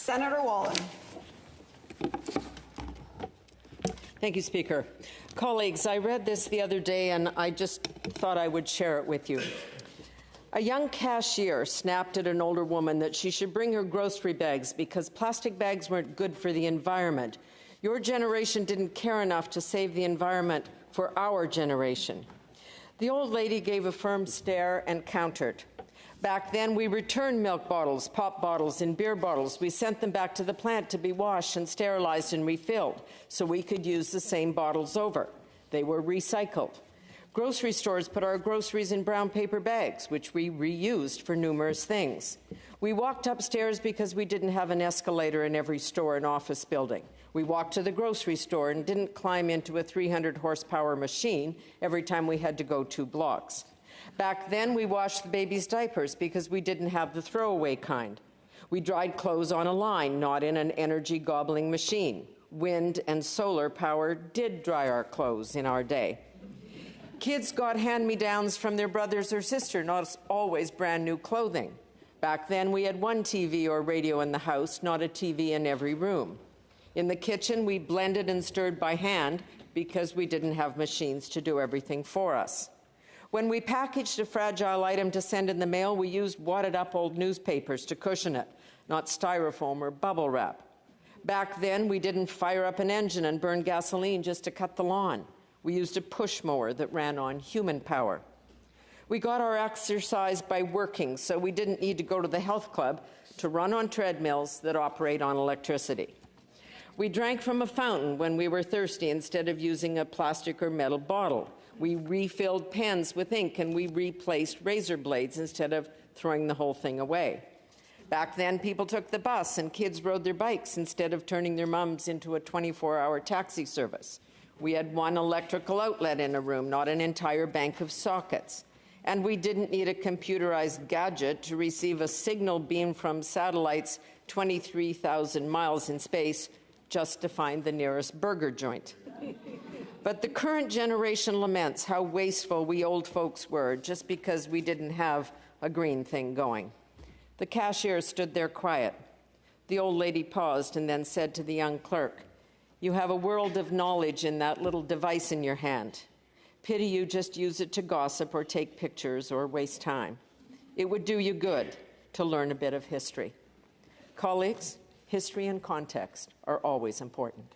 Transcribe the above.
Senator Wallin. Thank you, Speaker. Colleagues, I read this the other day and I just thought I would share it with you. A young cashier snapped at an older woman that she should bring her grocery bags because plastic bags weren't good for the environment. Your generation didn't care enough to save the environment for our generation. The old lady gave a firm stare and countered. Back then, we returned milk bottles, pop bottles, and beer bottles. We sent them back to the plant to be washed and sterilized and refilled so we could use the same bottles over. They were recycled. Grocery stores put our groceries in brown paper bags, which we reused for numerous things. We walked upstairs because we didn't have an escalator in every store and office building. We walked to the grocery store and didn't climb into a 300 horsepower machine every time we had to go 2 blocks. Back then, we washed the baby's diapers because we didn't have the throwaway kind. We dried clothes on a line, not in an energy-gobbling machine. Wind and solar power did dry our clothes in our day. Kids got hand-me-downs from their brothers or sister, not always brand new clothing. Back then, we had one TV or radio in the house, not a TV in every room. In the kitchen, we blended and stirred by hand because we didn't have machines to do everything for us. When we packaged a fragile item to send in the mail, we used wadded-up old newspapers to cushion it, not styrofoam or bubble wrap. Back then, we didn't fire up an engine and burn gasoline just to cut the lawn. We used a push mower that ran on human power. We got our exercise by working, so we didn't need to go to the health club to run on treadmills that operate on electricity. We drank from a fountain when we were thirsty instead of using a plastic or metal bottle. We refilled pens with ink and we replaced razor blades instead of throwing the whole thing away. Back then, people took the bus and kids rode their bikes instead of turning their mums into a 24-hour taxi service. We had one electrical outlet in a room, not an entire bank of sockets. And we didn't need a computerized gadget to receive a signal beam from satellites 23,000 miles in space just to find the nearest burger joint. But the current generation laments how wasteful we old folks were just because we didn't have a green thing going. The cashier stood there quiet. The old lady paused and then said to the young clerk, "You have a world of knowledge in that little device in your hand. Pity you just use it to gossip or take pictures or waste time. It would do you good to learn a bit of history." Colleagues, history and context are always important.